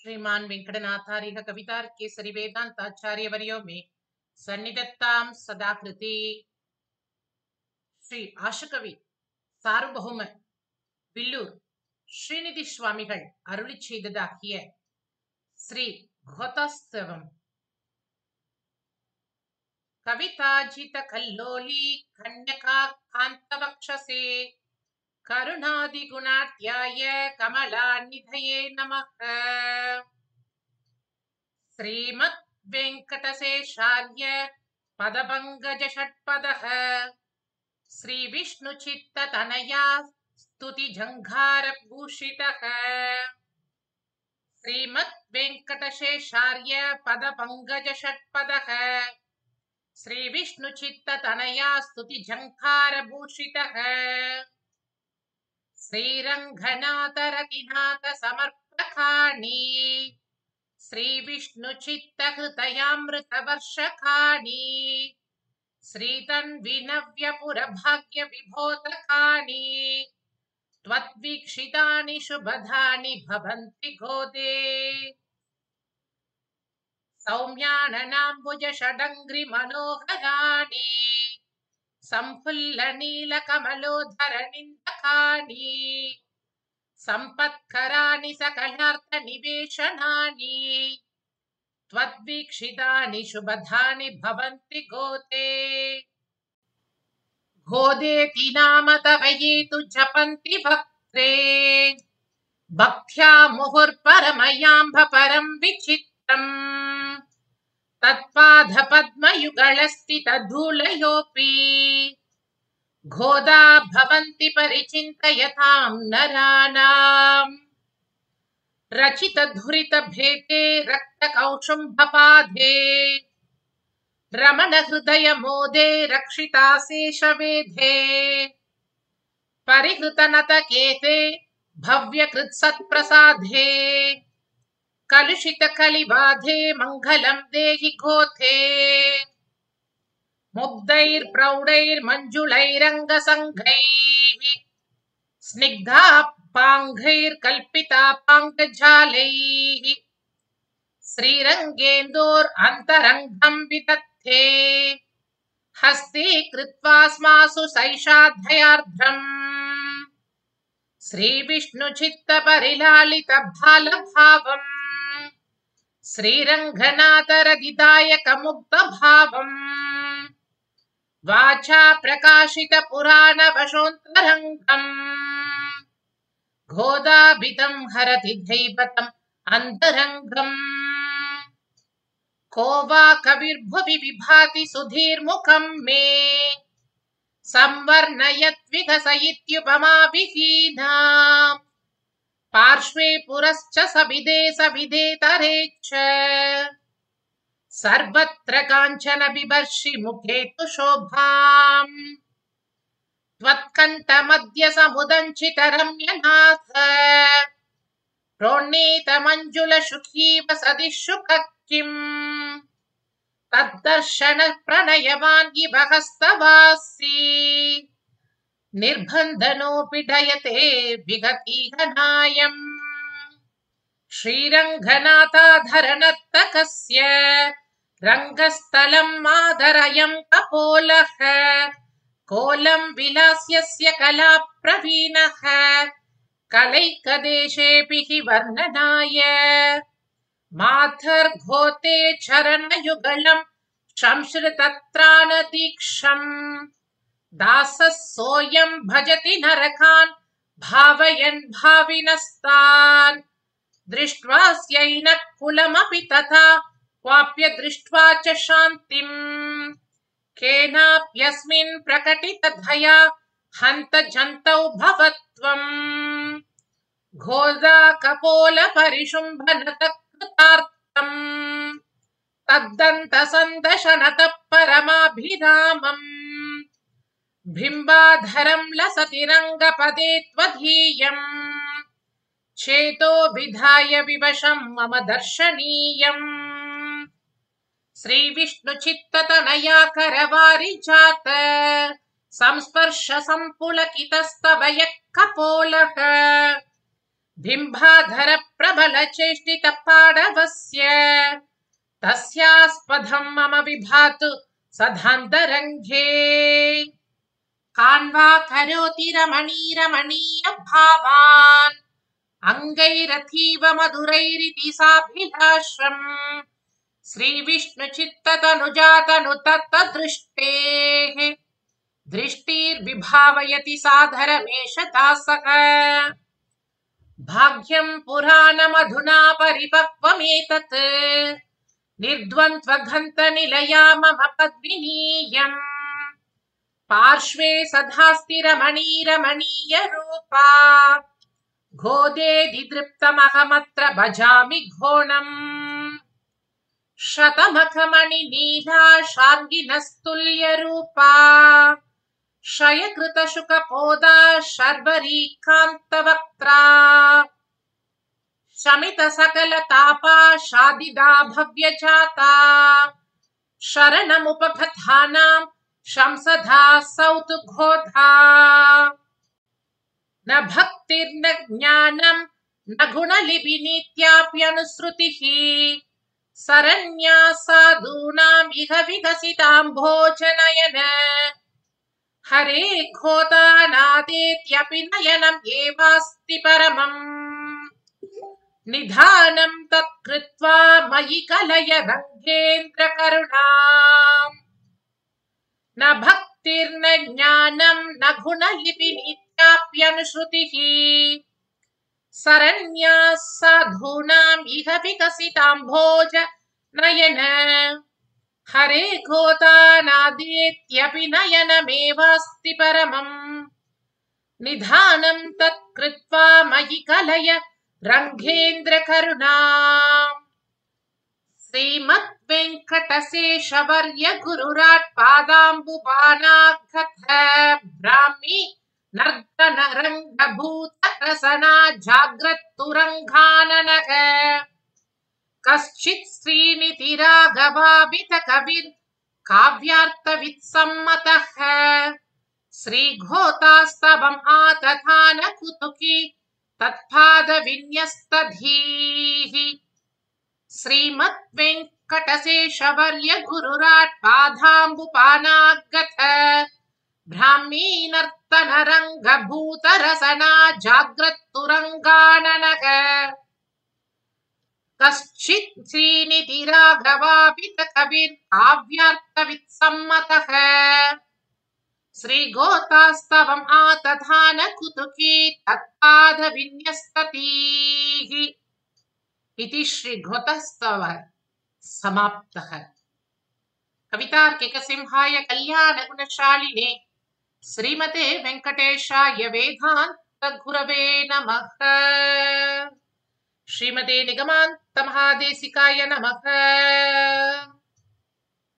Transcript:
श्रीमान वेंकटनाथार्य कवितार्केसरी वेदांताचार्यवर्यो मे सन्निधत्तां सदाकृति। श्री आशुकवि सार्वभौम विल्लूर श्रीनिधि स्वामिகள் அருளிச் செய்ததாகிய श्री घोतास्तवम् कविताजित कल्लोली कन्यका कांतवक्षसे करुणादिगुणाढ्याय कमलानिधये नमः। श्रीमद् वेंकटशेषार्य पदपङ्कज षट्पदः श्री विष्णुचित्ततनया स्तुतिझङ्कार भूषितः। श्रीमद् वेंकटशेषार्य पदपङ्कज षट्पदः श्री विष्णुचित्ततनया स्तुतिझङ्कार भूषितः। श्रीरङ्गनाथ रतिनाथ समर्पकाणि श्री विष्णुचित्त हृदयामृतवर्षकाणि श्रीतन्विनव्यपुरभाग्य विभोतकाणि त्वद्वीक्षितानि शुभदानि भवन्ति गोदे। सौम्याननाम्बुज षडङ्घ्रि मनोहराणि संफुल्लनीलकमलोधर निन्दकानि सम्पत्कराणि सकलार्थनिवेशनानि त्वद्वीक्षितानि शुभदानि भवन्ति गोते। गोदेति नाम तव ये तु जपन्ति भक्त्रे भक्त्या मुहुर्परमयाम्भ परं विचित्रम् तत्पादपद्मयुगलस्थितधूलयोऽपि गोदा भवन्ति परिचिन्तयतां नराणाम्। रचितधुरितभेते रक्तकौशुम्भपाधे रमणहृदयमोदे रक्षिताशेषवेधे परिहृतनतकेते भव्यकृत्सत्प्रसादे कलुषितकलिबाधे मङ्गलं देहि गोते। मुग्धैर्प्रौढैर्मञ्जुलैरङ्गसङ्घैः स्निग्धापाङ्घैर्कल्पितापाङ्गजालैः श्रीरङ्गेन्दोरन्तरङ्गं विदत्ते हस्ते कृत्वा स्मासु सैषाद्धयार्द्रम्। श्रीविष्णुचित्तपरिलालितभालभावम् श्रीरङ्गनाथरदिदायकमुग्धभावम् वाचा प्रकाशितपुराणवशोऽन्तरङ्गम् गोदाभितं हरति दैवतम् अन्तरङ्गम्। को वा कविर्भुवि विभाति सुधीर्मुखं मे संवर्णयद्विकसयित्युपमा पार्श्वे पुरश्च सविदे सविदेतरे च सर्वत्र काञ्चन बिभर्षि मुखे तु शोभाम् त्वत्कण्ठमद्य समुदञ्चितरम्यनाथ प्रोन्नीतमञ्जुलशुखीव सदिशुक किम् तद्दर्शन प्रणयवान् इव हस्तवासी निर्बन्धनोऽपि डयते विगतिहनायम्। श्रीरङ्गनाथाधरनर्तकस्य रङ्गस्थलं मादरयं कपोलः कोलं विलास्यस्य कलाप्रवीणः कलैकदेशेऽपि हि वर्णनाय माथर्घोते चरणयुगलं संश्रितत्राणदीक्षम् दासः सोऽयं भजति नरकान् भावयन् भाविनस्तान् दृष्ट्वास्यैनः कुलमपि तथा क्वाप्य दृष्ट्वा च शान्तिम् केनाप्यस्मिन् प्रकटितधया हन्त जन्तौ भवत्वम्। घोदा कपोल परिशुम्भनतकृतार्थम् तद्दन्तसन्दशनतः परमाभिरामम् बिम्बाधरं लसति रङ्गपदे त्वदीयम् चेतो विधाय विवशं मम दर्शनीयम्। श्रीविष्णुचित्ततनया करवारिजात संस्पर्श सम्पुलकितस्तव यः कपोलः बिम्बाधर प्रबल चेष्टित पाडवस्य तस्यास्पदं मम विभातु सदान्तरङ्गे कान्वा करोति रमणीय भावान् अंगैरथीव मधुरैरिति साभिलाषम् श्रीविष्णुचित्ततनुजातनु तत्तदृष्टेः दृष्टिर्विभावयति साधरमेष दासः भाग्यं पुराणमधुना परिपक्वमेतत् निर्द्वन्द्वघन्तनिलया मम पद्मिनीयम् पार्श्वे सदास्ति रमणीय रूपा गोदेदिदृप्तमहमत्र भजामि घोणम् शतमखमणिनीला शार्ङ्गिनस्तुल्यरूपा शयकृतशुकपोदा शर्वरीकान्तवक्त्रा शमितसकलतापा शादिदा भव्यजाता शरणमुपगतानां शंसधा सौतु घोधा न भक्तिर्न ज्ञानं न गुणलिपिनीत्याप्यनुसृतिः शरण्या साधूनाम् इह विकसिताम्भोजनयन हरे घोतानादेत्यपि नयनम् एवास्ति परमम् निधानं तत्कृत्वा मयि कलय रङ्गेन्द्रकरुणाम् न भक्तिर्न ज्ञानं न गुणलिपिनीत्याप्यनुश्रुतिः शरण्या साधूनाम् इह विकसिताम्भोज नयन हरे घोतानादेत्यपि नयनमेवास्ति परमम् निधानं तत्कृत्वा मयि कलय रङ्गेन्द्रकरुणाम् श्रीमद्वेङ्कटशेषवर्य गुरुराट् पादाम्बुपानाघ्रथ ब्राह्मी नर्तनरङ्गभूतरसना जाग्रत्तुरङ्गाननः कश्चित् श्रीनिधिराघवाभित कविर् काव्यार्थवित्सम्मतः श्रीघोतास्तवम् आतथान कुतुकी तत्पादविन्यस्तधीः श्रीमद्वेङ्कटशेषवर्य गुरुराट् पादाम्बुपानाघ्रथ ब्राह्मी नर्तनरङ्गभूतरसना जाग्रत्तुरङ्गाननः कश्चित् श्रीनिधिराघवाभित कविर् काव्यार्थवित्सम्मतः श्रीघोतास्तवम् आतथान कुतुकी तत्पादविन्यस्ततीः इति श्रीघोतस्तव समाप्तः। कवितार्किकसिंहाय कल्याणगुणशालिने श्रीमते वेङ्कटेशाय वेदान्तगुरवे नमः। श्रीमते निगमान्तमहादेशिकाय नमः।